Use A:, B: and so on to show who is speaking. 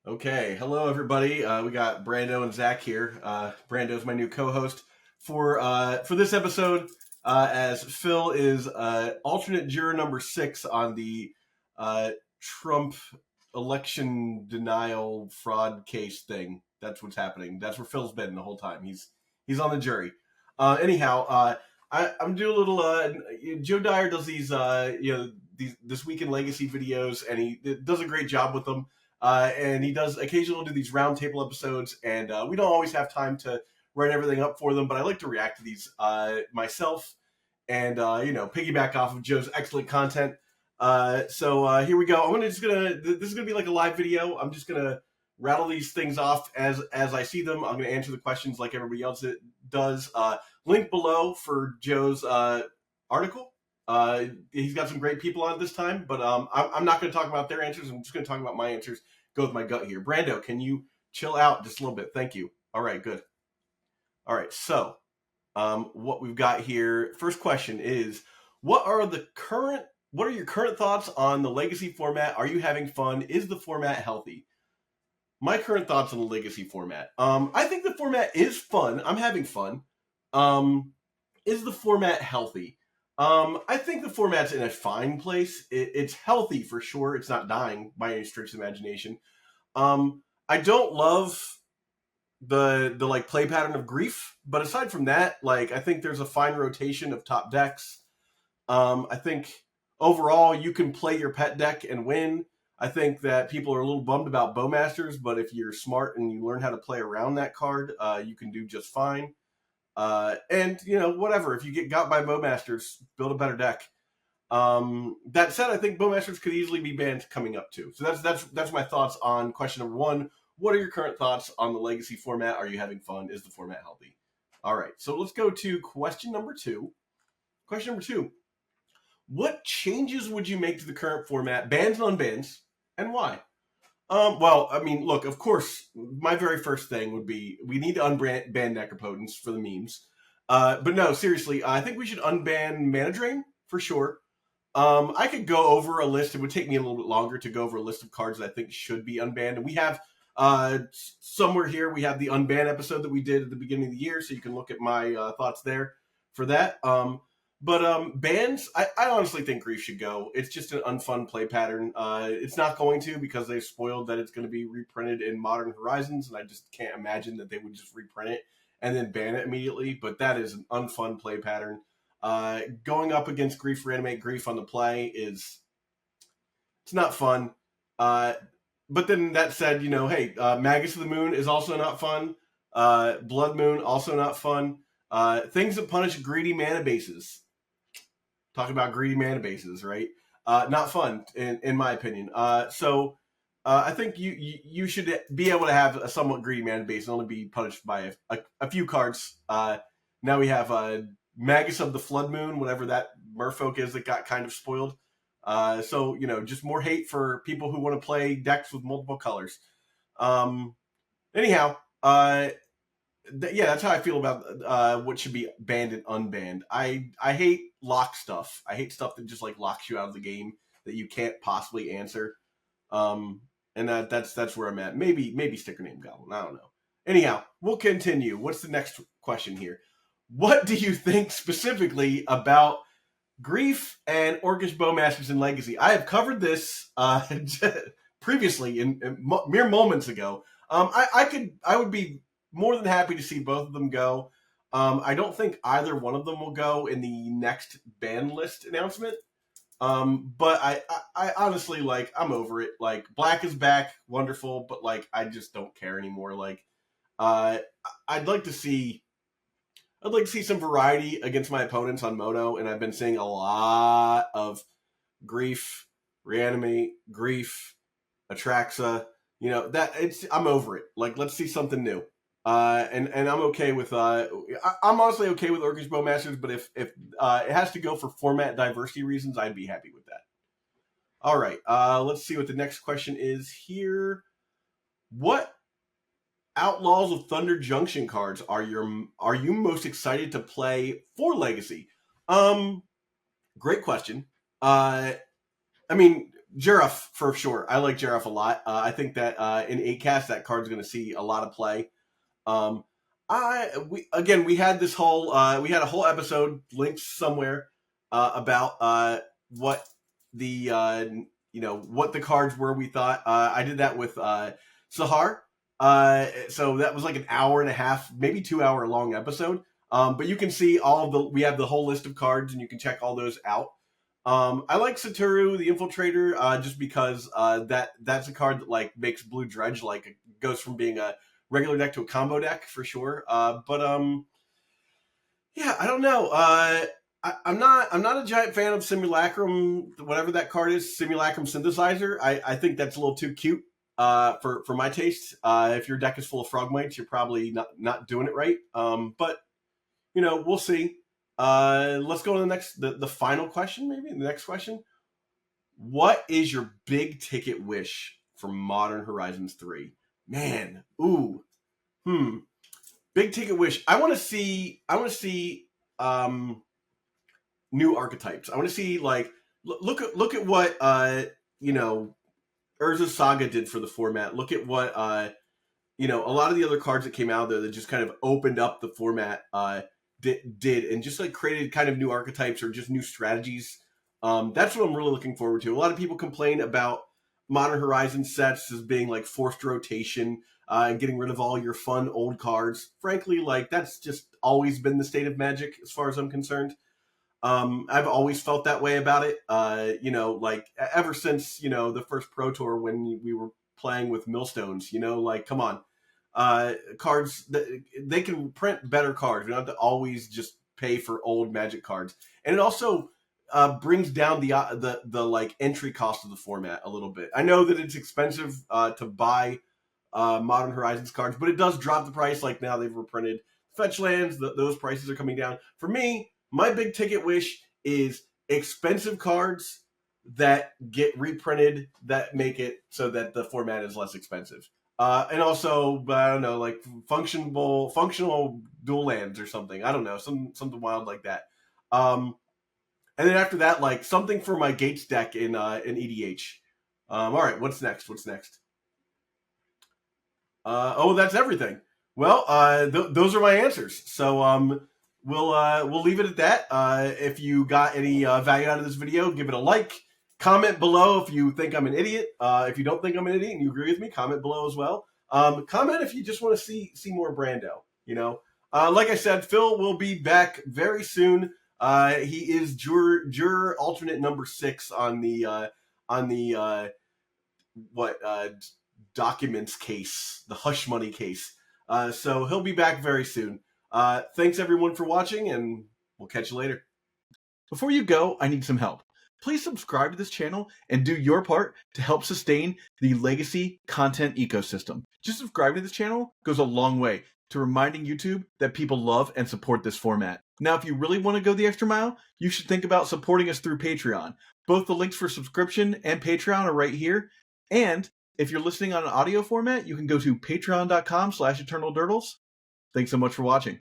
A: Okay, hello everybody. We got Brando and Zach here. Brando's my new co-host for this episode, as Phil is alternate juror number 6 on the Trump election denial fraud case thing. That's what's happening. That's where Phil's been the whole time. He's on the jury. I'm doing a little. Joe Dyer does these this week in legacy videos, and he does a great job with them. And he does occasionally do these roundtable episodes, and we don't always have time to write everything up for them, but I like to react to these myself and, piggyback off of Joe's excellent content. So here we go. This is going to be like a live video. I'm just going to rattle these things off as I see them. I'm going to answer the questions like everybody else does. Link below for Joe's article. He's got some great people on it this time, but I'm not going to talk about their answers. I'm just going to talk about my answers. Go with my gut here. Brando, can you chill out just a little bit? Thank you. All right, good. All right, so what we've got here. First question is, what are your current thoughts on the legacy format? Are you having fun? Is the format healthy? My current thoughts on the legacy format. I think the format is fun. I'm having fun. Is the format healthy? I think the format's in a fine place. It's healthy for sure. It's not dying by any stretch of imagination. I don't love the like play pattern of Grief, but aside from that, like I think there's a fine rotation of top decks. I think overall you can play your pet deck and win. I think that people are a little bummed about Bowmasters, but if you're smart and you learn how to play around that card, you can do just fine. And whatever, if you get got by Bowmasters, build a better deck. That said, I think Bowmasters could easily be banned coming up too. So that's my thoughts on question number 1. What are your current thoughts on the legacy format? Are you having fun? Is the format healthy? All right, so let's go to question number 2. Question number 2. What changes would you make to the current format, bans and unbans, and why? Well, I mean, look, of course, my very first thing would be we need to unban Necropotence for the memes. But no, seriously, I think we should unban Mana Drain for sure. I could go over a list. It would take me a little bit longer to go over a list of cards that I think should be unbanned. And we have somewhere here, we have the unban episode that we did at the beginning of the year, so you can look at my thoughts there for that. But bans, I honestly think Grief should go. It's just an unfun play pattern. It's not going to, because they've spoiled that it's going to be reprinted in Modern Horizons, and I just can't imagine that they would just reprint it and then ban it immediately. But that is an unfun play pattern. Going up against Grief Reanimate Grief on the play it's not fun. But then that said, hey, Magus of the Moon is also not fun. Blood Moon, also not fun. Things that punish greedy mana bases. Talk about greedy mana bases, right? Not fun, in my opinion. So I think you should be able to have a somewhat greedy mana base and only be punished by a few cards. Now we have Magus of the Flood Moon, whatever that merfolk is that got kind of spoiled. So, just more hate for people who want to play decks with multiple colors. Anyhow, that's how I feel about what should be banned and unbanned. I hate lock stuff. I hate stuff that just like locks you out of the game that you can't possibly answer. And that's where I'm at. Maybe Sticker Name Goblin. I don't know. Anyhow, we'll continue. What's the next question here? What do you think specifically about Grief and Orcish Bowmasters in Legacy? I have covered this previously in mere moments ago. I would be more than happy to see both of them go. I don't think either one of them will go in the next ban list announcement. But I honestly, I'm over it. Black is back, wonderful, but I just don't care anymore. I'd like to see some variety against my opponents on Moto, and I've been seeing a lot of Grief, Reanimate, Grief, Atraxa. I'm over it. Let's see something new. And I'm okay with I'm honestly okay with Orcish Bowmasters, but if it has to go for format diversity reasons, I'd be happy with that. All right, let's see what the next question is here. What Outlaws of Thunder Junction cards are you most excited to play for Legacy? Great question. I mean, Jeref for sure. I like Jeref a lot. I think that in 8-cast that card's going to see a lot of play. Um, we had this whole we had a whole episode linked somewhere about what the what the cards were we thought. I did that with Sahar. So that was like an hour and a half, maybe 2 hour long episode. But you can see we have the whole list of cards and you can check all those out. I like Satoru, the Infiltrator, just because that's a card that like makes Blue Dredge like goes from being a regular deck to a combo deck for sure. Yeah, I don't know. I'm not a giant fan of Simulacrum, whatever that card is, Simulacrum Synthesizer. I think that's a little too cute for my taste. If your deck is full of Frogmites, you're probably not doing it right. But we'll see. Let's go to the final question, maybe the next question. What is your big ticket wish for Modern Horizons 3? Man, big ticket wish. I want to see new archetypes. I want to see like look at what Urza's Saga did for the format. Look at what a lot of the other cards that came out there that just kind of opened up the format did and just like created kind of new archetypes or just new strategies. That's what I'm really looking forward to. A lot of people complain about Modern Horizon sets as being like forced rotation and getting rid of all your fun old cards. Frankly, like that's just always been the state of Magic as far as I'm concerned. I've always felt that way about it. Like ever since, the first Pro Tour when we were playing with Millstones, like, come on. Cards, they can print better cards. We don't have to always just pay for old Magic cards. And it also brings down the like entry cost of the format a little bit. I know that it's expensive to buy Modern Horizons cards, but it does drop the price. Like now they've reprinted fetch lands. Those prices are coming down. For me, my big ticket wish is expensive cards that get reprinted that make it so that the format is less expensive. And also, I don't know, like functional dual lands or something. I don't know, something wild like that. And then after that, like something for my Gates deck in EDH. All right, what's next? That's everything. Well, those are my answers. So we'll leave it at that. If you got any value out of this video, give it a like. Comment below if you think I'm an idiot. If you don't think I'm an idiot and you agree with me, comment below as well. Comment if you just want to see more Brando. Like I said, Phil will be back very soon. He is juror alternate number 6 on the documents case, the hush money case. So he'll be back very soon. Thanks everyone for watching, and we'll catch you later. Before you go, I need some help. Please subscribe to this channel and do your part to help sustain the legacy content ecosystem. Just subscribing to this channel goes a long way to reminding YouTube that people love and support this format. Now, if you really want to go the extra mile, you should think about supporting us through Patreon. Both the links for subscription and Patreon are right here. And if you're listening on an audio format, you can go to patreon.com/eternaldurdles. Thanks so much for watching.